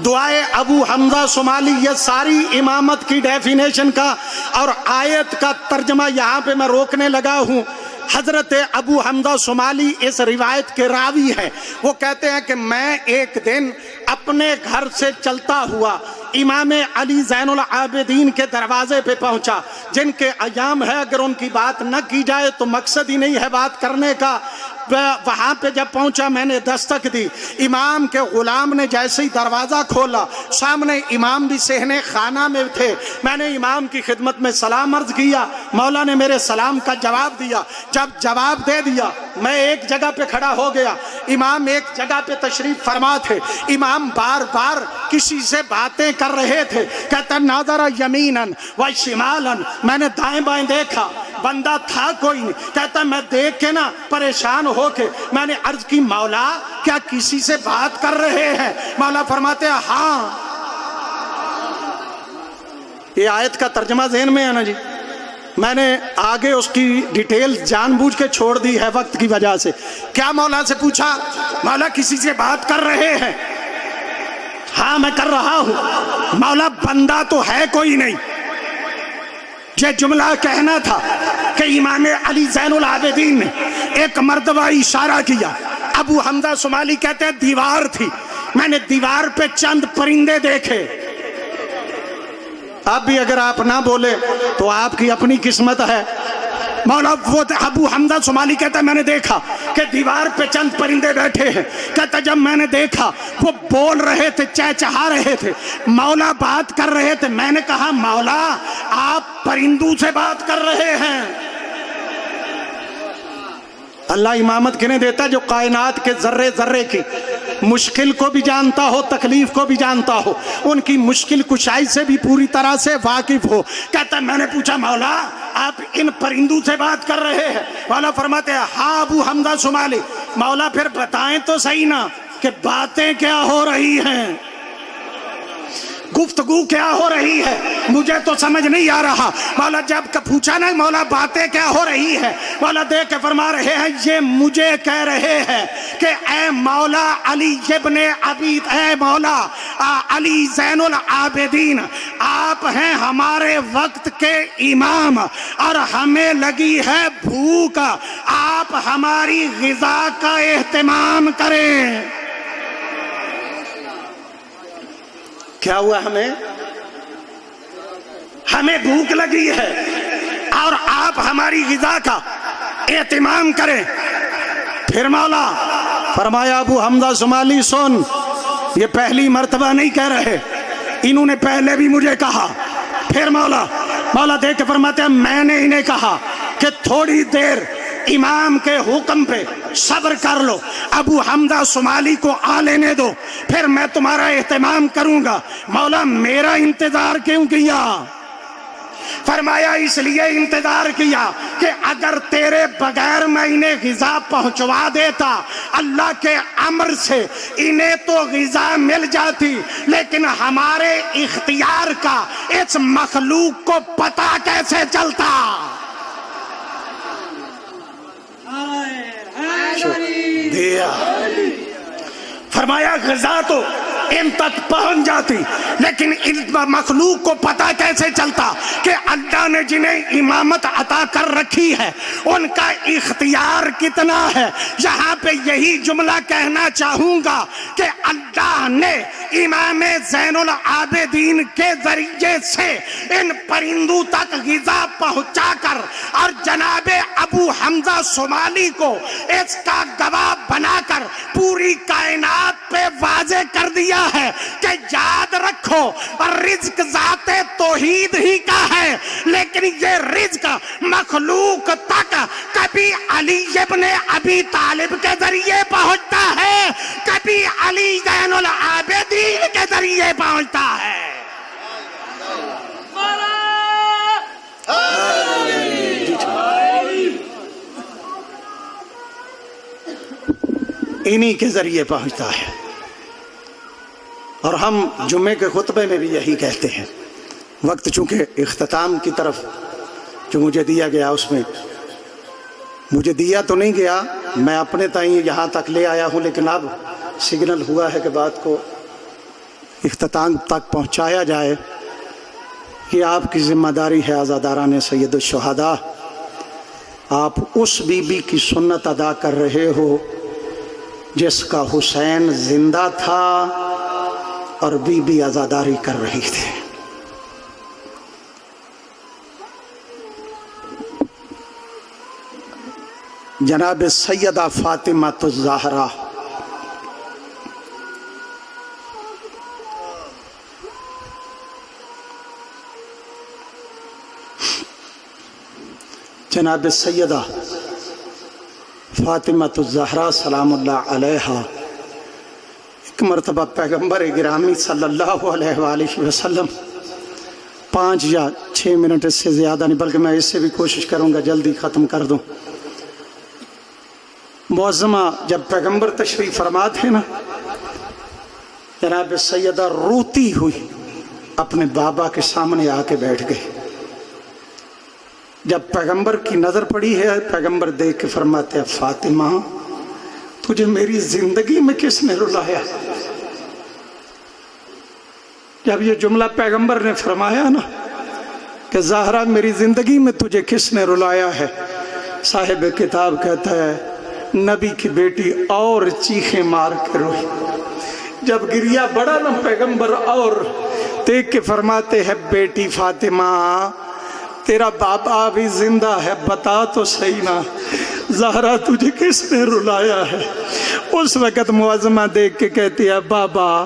دعائے ابو حمزہ صومالی، یہ ساری امامت کی ڈیفینیشن کا اور آیت کا ترجمہ یہاں پہ میں روکنے لگا ہوں۔ حضرت ابو حمزہ صومالی اس روایت کے راوی ہیں، وہ کہتے ہیں کہ میں ایک دن اپنے گھر سے چلتا ہوا امام علی زین العابدین کے دروازے پہ پہنچا، جن کے ایام ہے اگر ان کی بات نہ کی جائے تو مقصد ہی نہیں ہے بات کرنے کا۔ وہاں پہ جب پہنچا میں نے دستک دی، امام کے غلام نے جیسے ہی دروازہ کھولا، سامنے امام بھی صحن خانہ میں تھے، میں نے امام کی خدمت میں سلام عرض کیا، مولا نے میرے سلام کا جواب دیا۔ جب جواب دے دیا میں ایک جگہ پہ کھڑا ہو گیا، امام ایک جگہ پہ تشریف فرما تھے، امام بار بار کسی سے باتیں کر رہے تھے، کہتا ناظر یمیناً و شمالاً، میں نے دائیں بائیں دیکھا، بندہ تھا کوئی نہیں، کہتا میں دیکھ کے نا پریشان ہو کے میں نے عرض کی مولا کیا کسی سے بات کر رہے ہیں؟ مولا فرماتے ہیں ہاں۔ یہ آیت کا ترجمہ ذہن میں ہے نا جی، میں نے آگے اس کی ڈیٹیل جان بوجھ کے چھوڑ دی ہے وقت کی وجہ سے۔ کیا مولا سے پوچھا مولا کسی سے بات کر رہے ہیں؟ ہاں میں کر رہا ہوں۔ مولا بندہ تو ہے کوئی نہیں۔ یہ جملہ کہنا تھا کہ امام علی زین العابدین نے ایک مرتبہ اشارہ کیا، ابو حمزہ صومالی کہتے ہیں دیوار تھی، میں نے دیوار پہ چند پرندے دیکھے۔ اب بھی اگر آپ نہ بولے تو آپ کی اپنی قسمت ہے۔ مولا وہ ابو حمزہ صومالی کہتا ہے میں نے دیکھا کہ دیوار پہ چند پرندے بیٹھے ہیں، کہتا جب میں نے دیکھا وہ بول رہے تھے، چہچہا رہے تھے، مولا بات کر رہے تھے، میں نے کہا مولا آپ پرندوں سے بات کر رہے ہیں۔ اللہ امامت کنہیں دیتا جو کائنات کے ذرے ذرے کی مشکل کو بھی جانتا ہو، تکلیف کو بھی جانتا ہو، ان کی مشکل کشائی سے بھی پوری طرح سے واقف ہو۔ کہتا ہے میں نے پوچھا مولا آپ ان پرندوں سے بات کر رہے ہیں؟ مولا فرماتے ہیں ہاں ابو حمزہ صومالی۔ مولا پھر بتائیں تو صحیح نا کہ باتیں کیا ہو رہی ہیں، گفتگو کیا ہو رہی ہے، مجھے تو سمجھ نہیں آ رہا۔ مولا جب پوچھا نا مولا باتیں کیا ہو رہی ہے، مولا دیکھ کے فرما رہے ہیں یہ مجھے کہہ رہے ہیں کہ اے مولا علی ابن ابی، اے مولا علی زین العابدین، آپ ہیں ہمارے وقت کے امام اور ہمیں لگی ہے بھوک، آپ ہماری غذا کا اہتمام کریں۔ کیا ہوا ہمیں بھوک لگی ہے اور آپ ہماری غذا کا اہتمام کریں۔ پھر مولا فرمایا ابو حمزہ صومالی سن، یہ پہلی مرتبہ نہیں کہہ رہے، انہوں نے پہلے بھی مجھے کہا۔ پھر مولا دیکھ کے فرماتے ہیں میں نے انہیں کہا کہ تھوڑی دیر امام کے حکم پہ صبر کر لو، ابو حمزہ صومالی کو آ لینے دو، پھر میں تمہارا اہتمام کروں گا۔ مولا میرا انتظار کیوں کیا؟ فرمایا اس لیے انتظار کیا کہ اگر تیرے بغیر میں انہیں غذا پہنچوا دیتا اللہ کے امر سے انہیں تو غذا مل جاتی، لیکن ہمارے اختیار کا اس مخلوق کو پتہ کیسے چلتا؟ دیا فرمایا غذا تو ان تک پہنچ جاتی، لیکن ان مخلوق کو پتہ کیسے چلتا کہ اللہ نے جنہیں امامت عطا کر رکھی ہے ان کا اختیار کتنا ہے؟ یہاں پہ یہی جملہ کہنا چاہوں گا کہ اللہ نے امام زین العابدین کے ذریعے سے ان پرندوں تک غذا پہنچا کر اور جناب ابو حمزہ صومالی کو اس کا گواہ بنا کر پوری کائنات پہ واضح کر دیا ہے کہ یاد رکھو رزق ذات توحید ہی کا ہے، لیکن یہ رزق مخلوق تک کبھی علی ابن ابی طالب کے ذریعے پہنچتا ہے، کبھی علی زین العابدین کے ذریعے پہنچتا ہے۔ انہی کے ذریعے پہنچتا ہے۔ اور ہم جمعے کے خطبے میں بھی یہی کہتے ہیں۔ وقت چونکہ اختتام کی طرف جو مجھے دیا گیا، اس میں مجھے دیا تو نہیں گیا، میں اپنے تائیں یہاں تک لے آیا ہوں، لیکن اب سگنل ہوا ہے کہ بات کو اختتام تک پہنچایا جائے۔ یہ آپ کی ذمہ داری ہے عزاداران سید الشہداء۔ آپ اس بی بی کی سنت ادا کر رہے ہو جس کا حسین زندہ تھا اور بی بی عزاداری کر رہی تھی۔ جناب سیدہ فاطمہ الزہرا جناب سیدہ فاطمہ الزہرا سلام اللہ علیہا ایک مرتبہ پیغمبر گرامی صلی اللہ علیہ وآلہ وسلم 5 یا 6 منٹ اس سے زیادہ نہیں، بلکہ میں اس سے بھی کوشش کروں گا جلدی ختم کر دوں۔ معظمہ جب پیغمبر تشریف فرما تھے نا، جناب سیدہ روتی ہوئی اپنے بابا کے سامنے آ کے بیٹھ گئی۔ جب پیغمبر کی نظر پڑی ہے، پیغمبر دیکھ کے فرماتے ہیں فاطمہ تجھے میری زندگی میں کس نے رلایا؟ جب یہ جملہ پیغمبر نے فرمایا نا کہ زہرا میری زندگی میں تجھے کس نے رلایا ہے، صاحب کتاب کہتا ہے نبی کی بیٹی اور چیخیں مار کے روئی۔ جب گریا بڑا نا پیغمبر اور دیکھ کے فرماتے ہیں بیٹی فاطمہ تیرا بابا بھی زندہ ہے، بتا تو صحیح نا زہرا تجھے کس نے رلایا ہے؟ اس وقت معظمہ دیکھ کے کہتی ہے بابا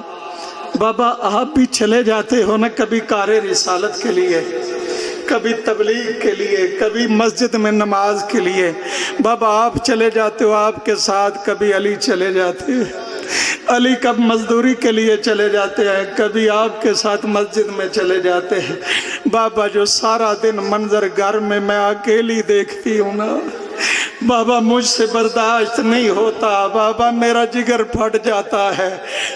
آپ بھی چلے جاتے ہو نا کبھی کار رسالت کے لیے، کبھی تبلیغ کے لیے، کبھی مسجد میں نماز کے لیے، بابا آپ چلے جاتے ہو، آپ کے ساتھ کبھی علی چلے جاتے ہیں، علی کب مزدوری کے لیے چلے جاتے ہیں، کبھی آپ کے ساتھ مسجد میں چلے جاتے ہیں، بابا جو سارا دن منظر گھر میں اکیلی دیکھتی ہوں نا بابا مجھ سے برداشت نہیں ہوتا، بابا میرا جگر پھٹ جاتا ہے۔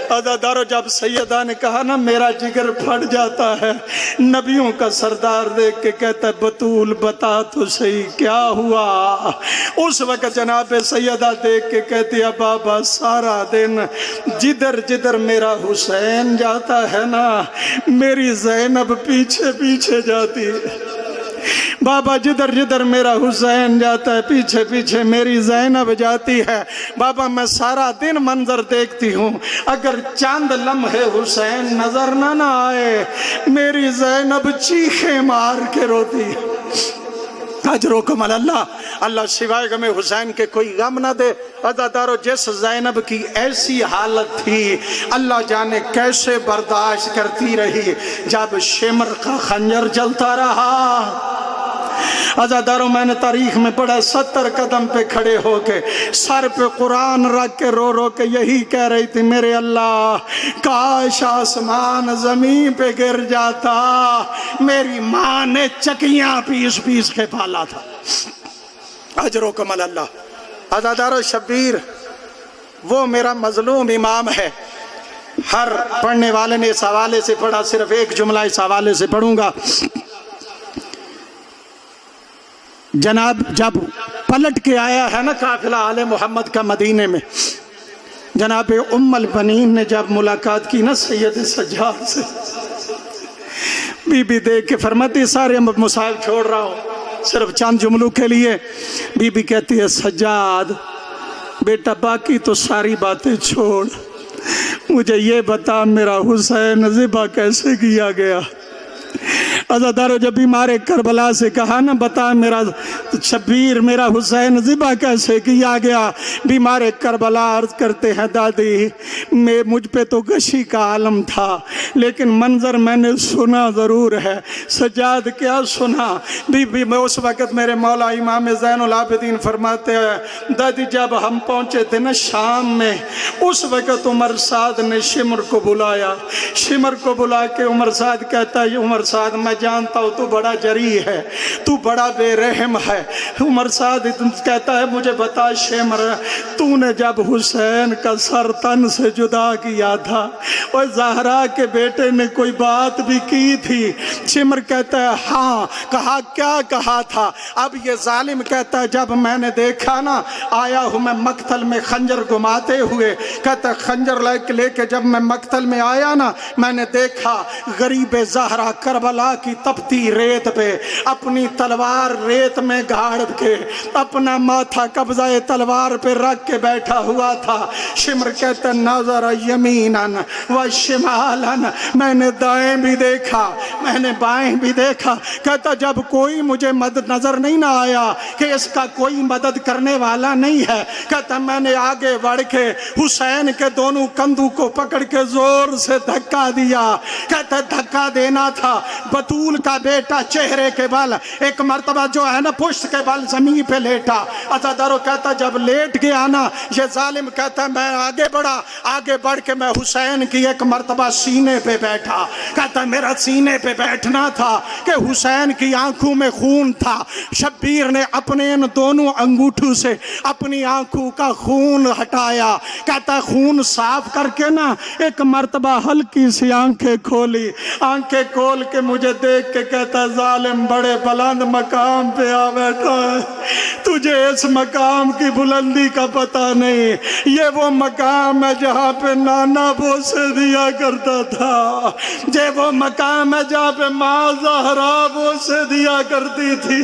عزادارو جب سیدہ نے کہا نا میرا جگر پھٹ جاتا ہے، نبیوں کا سردار دیکھ کے کہتا ہے بطول بتا تو صحیح کیا ہوا؟ اس وقت جناب سیدہ دیکھ کے کہتی ہے بابا سارا دن جدھر جدھر میرا حسین جاتا ہے نا میری زینب پیچھے پیچھے جاتی ہے، بابا جدھر جدھر میرا حسین جاتا ہے پیچھے پیچھے میری زینب جاتی ہے۔ بابا میں سارا دن منظر دیکھتی ہوں، اگر چاند لمحے حسین نظر نہ آئے میری زینب چیخیں مار کے روتی ہے۔ اجرکم اللہ، اللہ سوائے غم حسین کے کوئی غم نہ دے۔ عزادارو جس زینب کی ایسی حالت تھی اللہ جانے کیسے برداشت کرتی رہی جب شمر کا خنجر جلتا رہا۔ عزادارو میں نے تاریخ میں پڑھا 70 قدم پہ کھڑے ہو کے سر پہ قرآن رکھ کے رو رو کے یہی کہہ رہی تھی میرے اللہ کاش آسمان زمین پہ گر جاتا، میری ماں نے چکیاں پیس پیس کے پالا تھا۔ اجرکم اللہ۔ عزادارو شبیر وہ میرا مظلوم امام ہے، ہر پڑھنے والے نے اس حوالے سے پڑھا، صرف ایک جملہ اس حوالے سے پڑھوں گا۔ جناب جب پلٹ کے آیا ہے نا قافلہ آل محمد کا مدینے میں، جناب ام البنین نے جب ملاقات کی نا سید سجاد سے، بی بی دیکھ کے فرماتی سارے مصاحب چھوڑ رہا ہوں صرف چند جملوں کے لیے، بی بی کہتی ہے سجاد بیٹا باقی تو ساری باتیں چھوڑ، مجھے یہ بتا میرا حسین ذبح کیسے کیا گیا؟ عزادارو جب بیمار کربلا سے کہا نا بتا میرا شبیر میرا حسین ذبح کیسے کیا گیا، بیمار کربلا عرض کرتے ہیں دادی مجھ پہ تو غشی کا عالم تھا لیکن منظر میں نے سنا ضرور ہے۔ سجاد کیا سنا؟ بی میں اس وقت میرے مولا امام زین العابدین فرماتے ہیں دادی جب ہم پہنچے تھے نا شام میں اس وقت عمر سعد نے شمر کو بلایا، شمر کو بلا کے عمر سعد کہتا ہے عمر عمر سعد میں جانتا ہوں تو بڑا جری ہے، تو بڑا بے رحم ہے۔ عمر سعد کہتا ہے مجھے بتا شمر، تو نے جب حسین کا سر تن سے جدا کیا تھا اور زہرا کے بیٹے نے کوئی بات بھی کی تھی؟ شمر کہتا ہے ہاں کہا، کیا کہا تھا؟ اب یہ ظالم کہتا ہے جب میں نے دیکھا نا، آیا ہوں میں مقتل میں خنجر گھماتے ہوئے، کہتا ہے خنجر لے کے جب میں مقتل میں آیا نا، میں نے دیکھا غریب زہرا کربلا کی تپتی ریت پہ اپنی تلوار ریت میں گاڑ کے اپنا ماتھا قبضہ تلوار پہ رکھ کے بیٹھا ہوا تھا۔ شمر کہتا ہے نظر یمیناً و شمالاً، میں نے دائیں بھی دیکھا، میں نے بائیں بھی دیکھا۔ کہتا جب کوئی مجھے مدد نظر نہیں نہ آیا کہ اس کا کوئی مدد کرنے والا نہیں ہے، کہتا میں نے آگے بڑھ کے حسین کے دونوں کندھوں کو پکڑ کے زور سے دھکا دیا۔ کہتا دھکا دینا تھا، بطول کا بیٹا چہرے کے بل ایک مرتبہ جو ہے نا پشت کے بل زمین پہ لیٹا۔ عزادارو کہتا جب لیٹ گیا نا، یہ ظالم کہتا میں آگے بڑھا، آگے بڑھ کے میں حسین کی ایک مرتبہ سینے پہ بیٹھا۔ کہتا میرا سینے پہ بیٹھنا تھا کہ حسین کی آنکھوں میں خون تھا۔ شبیر نے اپنے ان دونوں انگوٹھوں سے اپنی آنکھوں کا خون ہٹایا۔ کہتا خون صاف کر کے نا ایک مرتبہ ہلکی سی آنکھیں کھولی، آنکھیں کھول کے مجھے دیکھ کے کہتا ظالم بڑے بلند مقام پہ آ بیٹھا ہے، تجھے اس مقام کی بلندی کا پتہ نہیں، یہ وہ مقام ہے جہاں پہ نانا بوسے دیا کرتا تھا، یہ وہ مقام ہے جہاں پہ ماں زہرا بوسے دیا کرتی تھی،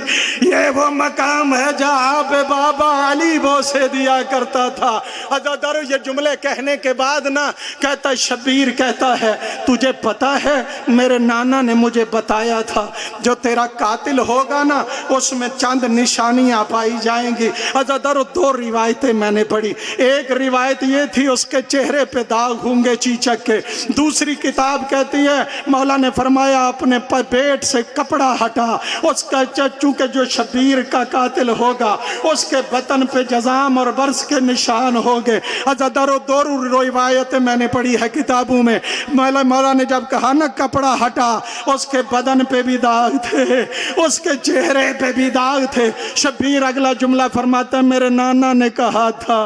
یہ وہ مقام ہے جہاں پہ بابا علی بوسے دیا کرتا تھا۔ عزادارو یہ جملے کہنے کے بعد نا کہتا شبیر کہتا ہے تجھے پتا ہے میرے نانا نے مجھے بتایا تھا جو تیرا قاتل ہوگا نا اس میں چند نشانیاں پائی جائیں گی۔ عزادارو دو روایتیں میں نے پڑھی، ایک روایت یہ تھی اس کے چہرے پہ داغ ہوں گے چیچک کے، دوسری کتاب کہتی ہے مولا نے فرمایا اپنے پیٹ سے کپڑا ہٹا، اس کا چونکہ جو شبیر کا قاتل ہوگا اس کے بطن پہ جزام اور برس کے نشان ہوگے۔ عزادارو دو روایتیں میں نے پڑھی ہے کتابوں میں، مولا نے جب کہا نا کپڑا ہٹا، اس کے بدن پہ بھی داغ تھے، اس کے چہرے پہ بھی داغ تھے۔ شبیر اگلا جملہ فرماتا ہے میرے نانا نے کہا تھا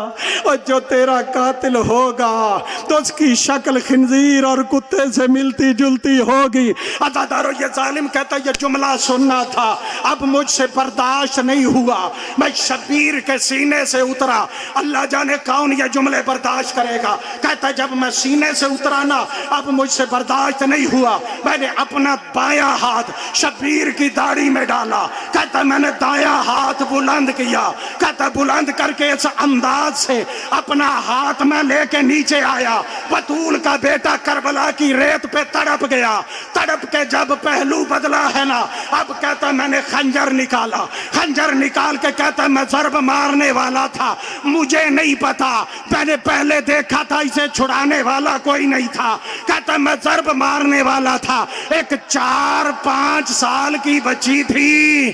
اور جو تیرا قاتل ہوگا تو اس کی شکل خنزیر اور کتے سے ملتی جلتی ہوگی۔ عزادارو یہ ظالم کہتا یہ جملہ سننا تھا، اب مجھ سے برداشت نہیں ہوا، میں شبیر کے سینے سے اترا۔ اللہ جانے کون یہ جملے برداشت کرے گا۔ کہتا جب میں سینے سے اترا نا اب مجھ سے برداشت نہیں ہوا، میں نے اپنا بایاں ہاتھ شبیر کی داڑھی میں ڈالا۔ کہتا میں نے دایاں ہاتھ بلند کیا، کہتا بلند کر کے اس انداز سے اپنا ہاتھ میں لے کے نیچے آیا، بطول کا بیٹا کربلا کی ریت پہ تڑپ گیا۔ تڑپ کے جب پہلو بدلا ہے نا اب کہتا میں نے خنجر نکالا، خنجر نکال کے کہتا میں ضرب مارنے والا تھا، مجھے نہیں پتا، میں نے پہلے دیکھا تھا اسے چھڑانے والا کوئی نہیں تھا، کہتا میں ضرب مارنے والا تھا، ایک 4-5 سال کی بچی تھی۔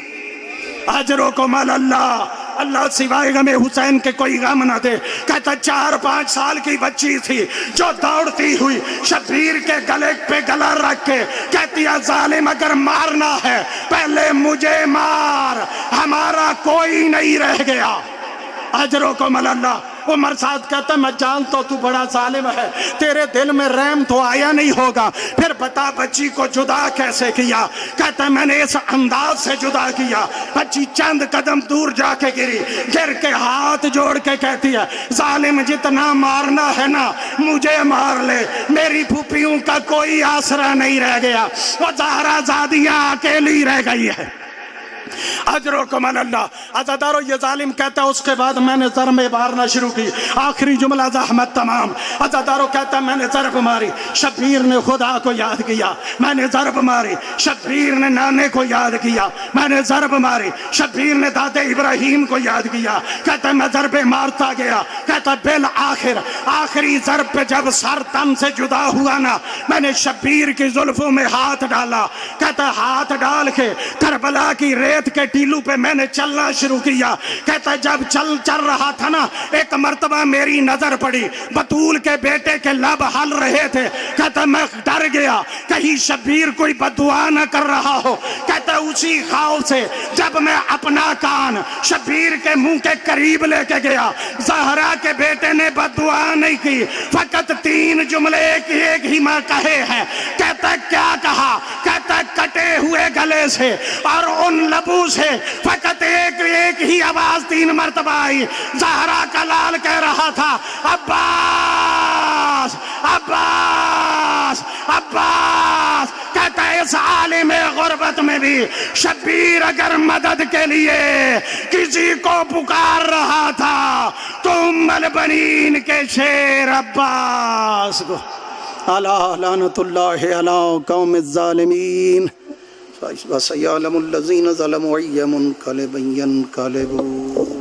اجرکم اللہ، اللہ سوائے غم حسین کے کوئی غم نہ دے۔ کہتا 4-5 سال کی بچی تھی جو دوڑتی ہوئی شبیر کے گلے پہ گلا رکھ کے کہتی ہے ظالم اگر مارنا ہے پہلے مجھے مار، ہمارا کوئی نہیں رہ گیا۔ اجرکم اللہ۔ عمر سعد کہتا ہے میں جانتا ہوں تو بڑا ظالم ہے، تیرے دل میں رحم تو آیا نہیں ہوگا، پھر بتا بچی کو جدا کیسے کیا؟ کہتا ہے میں نے اس انداز سے جدا کیا، بچی چند قدم دور جا کے گری، گر کے ہاتھ جوڑ کے کہتی ہے ظالم جتنا مارنا ہے نا مجھے مار لے، میری پھوپھیوں کا کوئی آسرا نہیں رہ گیا، وہ زہرا زادیاں اکیلی رہ گئی ہے۔ اجرکم اللہ۔ عزادارو یہ ظالم کہتا ہے اس کے بعد میں نے ضربیں مارنا شروع کی، آخری جملہ زحمت تمام۔ عزادارو کہتا ہے میں نے ضرب ماری، شبیر نے خدا کو یاد کیا، میں نے ضرب ماری، شبیر نے نانے کو یاد کیا، میں نے ضرب ماری، شبیر نے دادے ابراہیم کو یاد کیا۔ کہتا ہے میں ضربیں مارتا گیا، کہتا ہے بالآخر آخری ضرب پہ جب سر تن سے جدا ہوا نا میں نے شبیر کی زلفوں میں ہاتھ ڈالا، کہتا ہے ہاتھ ڈال کے کربلا کی ریت ریت کے ٹیلو پہ میں نے چلنا شروع کیا. کہتا ہے جب چل رہا تھا نا ایک مرتبہ میری نظر پڑی بطول کے بیٹے کے لب ہل رہے تھے. کہتا میں ڈر گیا کہیں شبیر کوئی بددعا نہ کر رہا ہو. کہتا اسی خوف سے جب میں اپنا کان شبیر کے منہ کے قریب لے کے گیا زہرا کے بیٹے نے بددعا نہیں کی, فقط 3 جملے ایک ہی میں کہے ہیں. کہتا کیا کہا؟ کہتا کٹے ہوئے گلے سے اور ان لبوں سے فقط ایک ہی آواز 3 مرتبہ آئی. زہرا کا لال کہہ رہا تھا عباس عباس عباس. کہتا ہے اس عالم غربت میں بھی شبیر اگر مدد کے لیے کسی کو پکار رہا تھا تو ام البنین کے شیر عباس کو. الا لعنت اللہ علی قوم الظالمین وسيعلم الذين ظلموا أي منقلب ينقلبون.